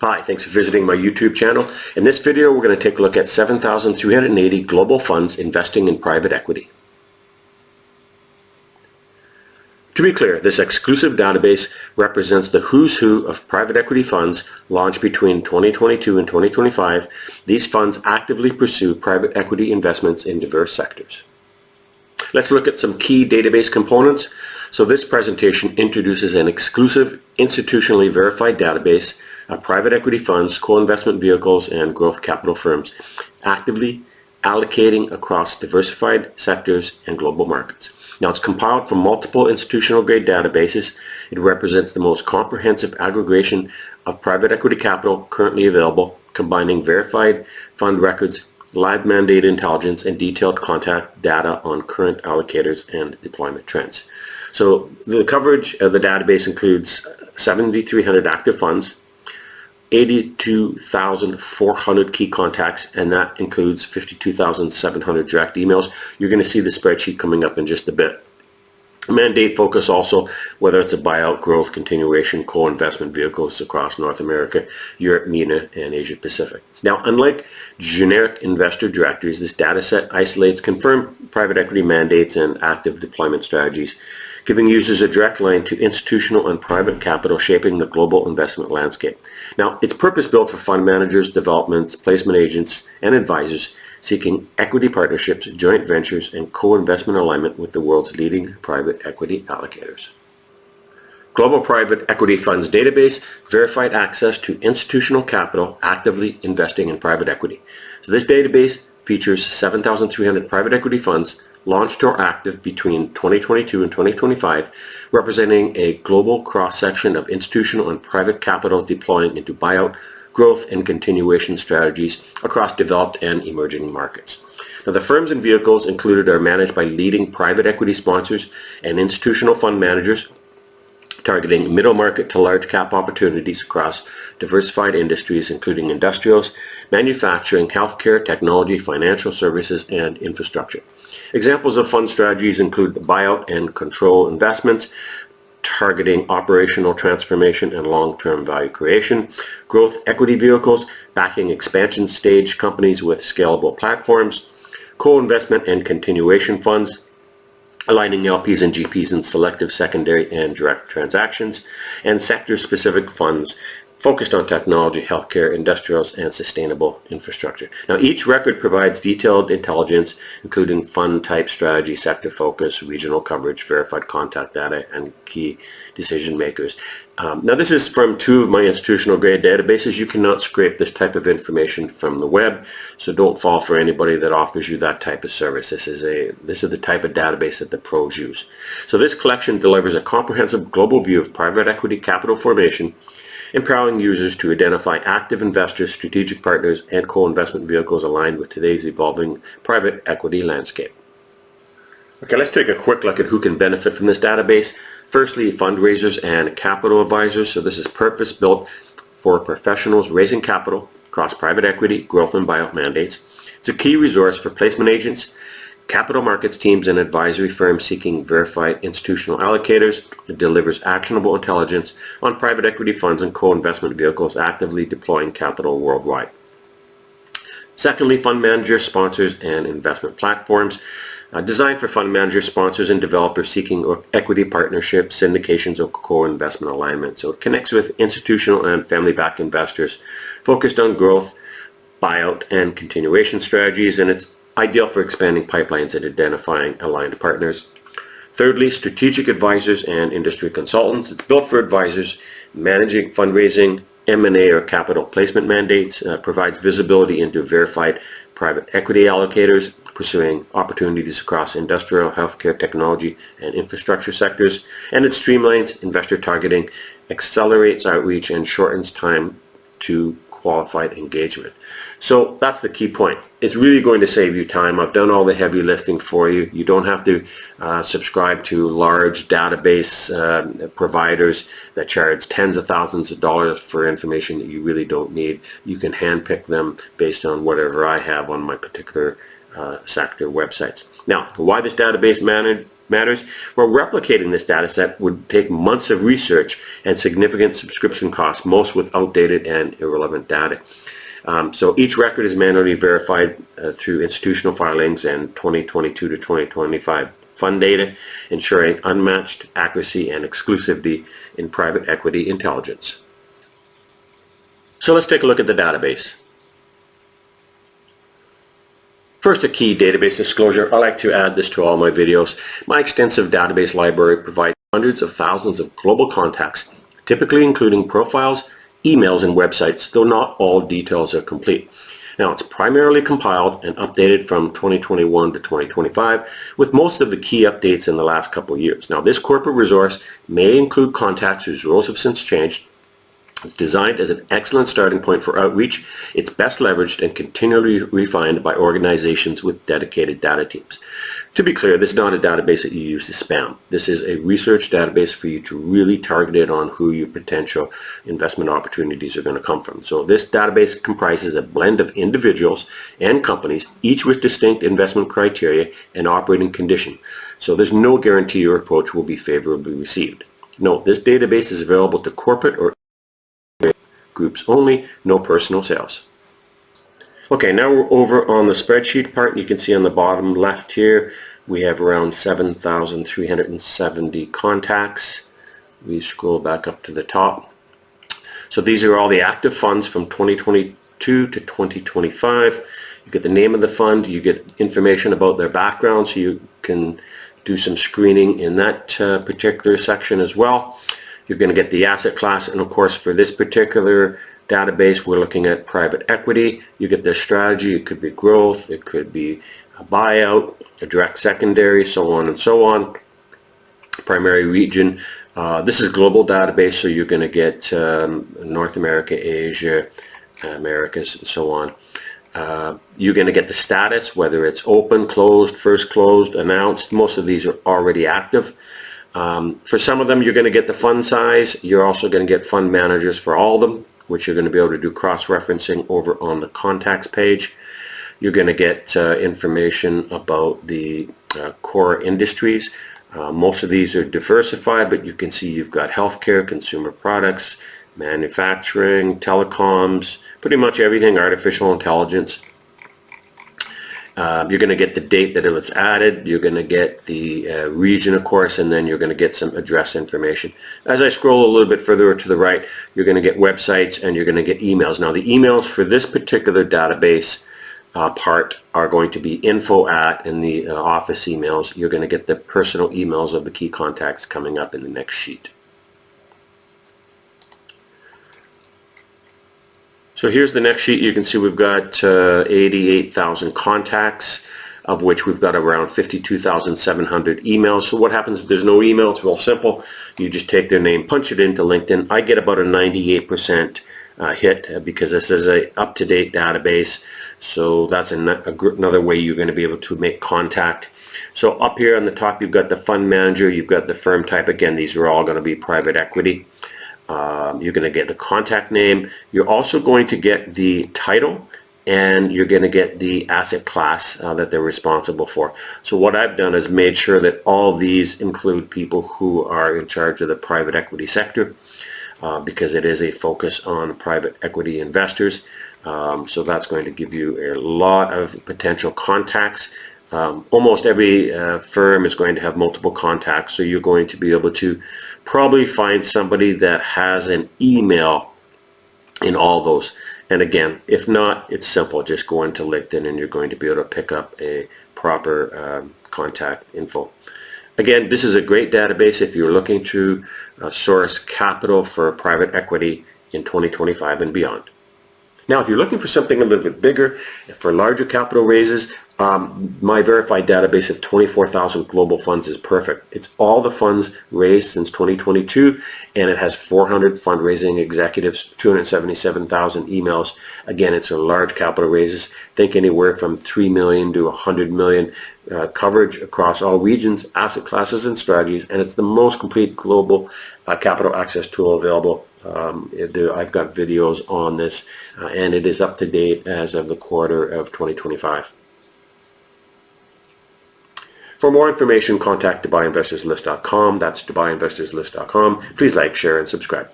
Hi, thanks for visiting my YouTube channel. In this video, we're going to take a look at 7,380 global funds investing in private equity. To be clear, this exclusive database represents the who's who of private equity funds launched between 2022 and 2025. These funds actively pursue private equity investments in diverse sectors. Let's look at some key database components. So this presentation introduces an exclusive, institutionally verified database of private equity funds, co-investment vehicles, and growth capital firms actively allocating across diversified sectors and global markets. Now, it's compiled from multiple institutional-grade databases. It represents the most comprehensive aggregation of private equity capital currently available, combining verified fund records, live mandate intelligence, and detailed contact data on current allocators and deployment trends. So the coverage of the database includes 7,300 active funds, 82,400 key contacts, and that includes 52,700 direct emails. You're going to see the spreadsheet coming up in just a bit. Mandate focus also, whether it's a buyout, growth, continuation, co-investment vehicles across North America, Europe, MENA, and Asia Pacific. Now, unlike generic investor directories, this data set isolates confirmed private equity mandates and active deployment strategies, giving users a direct line to institutional and private capital shaping the global investment landscape. Now, it's purpose-built for fund managers, developments, placement agents, and advisors seeking equity partnerships, joint ventures, and co-investment alignment with the world's leading private equity allocators. Global Private Equity Funds Database, verified access to institutional capital actively investing in private equity. So this database features 7,300 private equity funds launched or active between 2022 and 2025, representing a global cross-section of institutional and private capital deploying into buyout, growth, and continuation strategies across developed and emerging markets. Now, the firms and vehicles included are managed by leading private equity sponsors and institutional fund managers, targeting middle market to large cap opportunities across diversified industries, including industrials, manufacturing, healthcare, technology, financial services, and infrastructure. Examples of fund strategies include Buyout and Control Investments, targeting operational transformation and long-term value creation, growth equity vehicles, backing expansion stage companies with scalable platforms, co-investment and continuation funds, aligning LPs and GPs in selective secondary and direct transactions, and sector-specific funds focused on technology, healthcare, industrials, and sustainable infrastructure. Now, each record provides detailed intelligence, including fund type, strategy, sector focus, regional coverage, verified contact data, and key decision makers. Now, this is from two of my institutional grade databases. You cannot scrape this type of information from the web, so don't fall for anybody that offers you that type of service. This is the type of database that the pros use. So this collection delivers a comprehensive global view of private equity capital formation, empowering users to identify active investors, strategic partners, and co-investment vehicles aligned with today's evolving private equity landscape. Okay, let's take a quick look at who can benefit from this database. Firstly, fundraisers and capital advisors. So this is purpose-built for professionals raising capital across private equity, growth, and buyout mandates. It's a key resource for placement agents, capital markets teams, and advisory firms seeking verified institutional allocators. It delivers actionable intelligence on private equity funds and co-investment vehicles actively deploying capital worldwide. Secondly, fund managers, sponsors, and investment platforms. Designed for fund managers, sponsors, and developers seeking equity partnerships, syndications, or co-investment alignment. So it connects with institutional and family-backed investors focused on growth, buyout, and continuation strategies, and it's ideal for expanding pipelines and identifying aligned partners. Thirdly, strategic advisors and industry consultants. It's built for advisors managing fundraising, M&A, or capital placement mandates, provides visibility into verified private equity allocators, pursuing opportunities across industrial, healthcare, technology, and infrastructure sectors, and it streamlines investor targeting, accelerates outreach, and shortens time to qualified engagement. So that's the key point. It's really going to save you time. I've done all the heavy lifting for you. You don't have to subscribe to large database providers that charge tens of thousands of dollars for information that you really don't need. You can handpick them based on whatever I have on my particular sector websites. Now, why this database matters. Well, replicating this data set would take months of research and significant subscription costs, most with outdated and irrelevant data. So each record is manually verified through institutional filings and 2022 to 2025 fund data, ensuring unmatched accuracy and exclusivity in private equity intelligence. So let's take a look at the database. First, a key database disclosure. I like to add this to all my videos. My extensive database library provides hundreds of thousands of global contacts, typically including profiles, emails, and websites, though not all details are complete. Now, it's primarily compiled and updated from 2021 to 2025, with most of the key updates in the last couple of years. Now, this corporate resource may include contacts whose roles have since changed. It's designed as an excellent starting point for outreach. It's best leveraged and continually refined by organizations with dedicated data teams. To be clear, this is not a database that you use to spam. This is a research database for you to really target it on who your potential investment opportunities are going to come from. So this database comprises a blend of individuals and companies, each with distinct investment criteria and operating condition. So there's no guarantee your approach will be favorably received. Note, this database is available to corporate or groups only, no personal sales. Okay, now we're over on the spreadsheet part. You can see on the bottom left here, we have around 7,370 contacts. We scroll back up to the top. So these are all the active funds from 2022 to 2025. You get the name of the fund, you get information about their background, so you can do some screening in that particular section as well. You're going to get the asset class, and of course for this particular database we're looking at private equity. You get the strategy. It could be growth, it could be a buyout, a direct secondary, so on and so on. Primary region. This is global database, so you're going to get North America, Asia, Americas, and so on. You're going to get the status, whether it's open, closed, first closed, announced. Most of these are already active. For some of them, you're going to get the fund size. You're also going to get fund managers for all of them, which you're going to be able to do cross-referencing over on the contacts page. You're going to get information about the core industries. Most of these are diversified, but you can see you've got healthcare, consumer products, manufacturing, telecoms, pretty much everything, artificial intelligence. You're going to get the date that it was added, you're going to get the region, of course, and then you're going to get some address information. As I scroll a little bit further to the right, you're going to get websites and you're going to get emails. Now, the emails for this particular database part are going to be info at in the office emails. You're going to get the personal emails of the key contacts coming up in the next sheet. So here's the next sheet. You can see we've got 88,000 contacts, of which we've got around 52,700 emails. So what happens if there's no email? It's real simple. You just take their name, punch it into LinkedIn. I get about a 98% hit because this is a up-to-date database. So that's another way you're going to be able to make contact. So up here on the top, you've got the fund manager, you've got the firm type. Again, these are all going to be private equity. You're going to get the contact name. You're also going to get the title, and you're going to get the asset class that they're responsible for. So what I've done is made sure that all these include people who are in charge of the private equity sector, because it is a focus on private equity investors. So that's going to give you a lot of potential contacts. Almost every firm is going to have multiple contacts, so you're going to be able to probably find somebody that has an email in all those. And again, if not, it's simple. Just go into LinkedIn and you're going to be able to pick up a proper contact info. Again, this is a great database if you're looking to source capital for private equity in 2025 and beyond. Now, if you're looking for something a little bit bigger, for larger capital raises, my verified database of 24,000 global funds is perfect. It's all the funds raised since 2022, and it has 400 fundraising executives, 277,000 emails. Again, it's a large capital raises. Think anywhere from 3 million to 100 million coverage across all regions, asset classes, and strategies, and it's the most complete global capital access tool available. I've got videos on this, and it is up to date as of the quarter of 2025. For more information, contact DubaiInvestorsList.com. That's DubaiInvestorsList.com. Please like, share, and subscribe.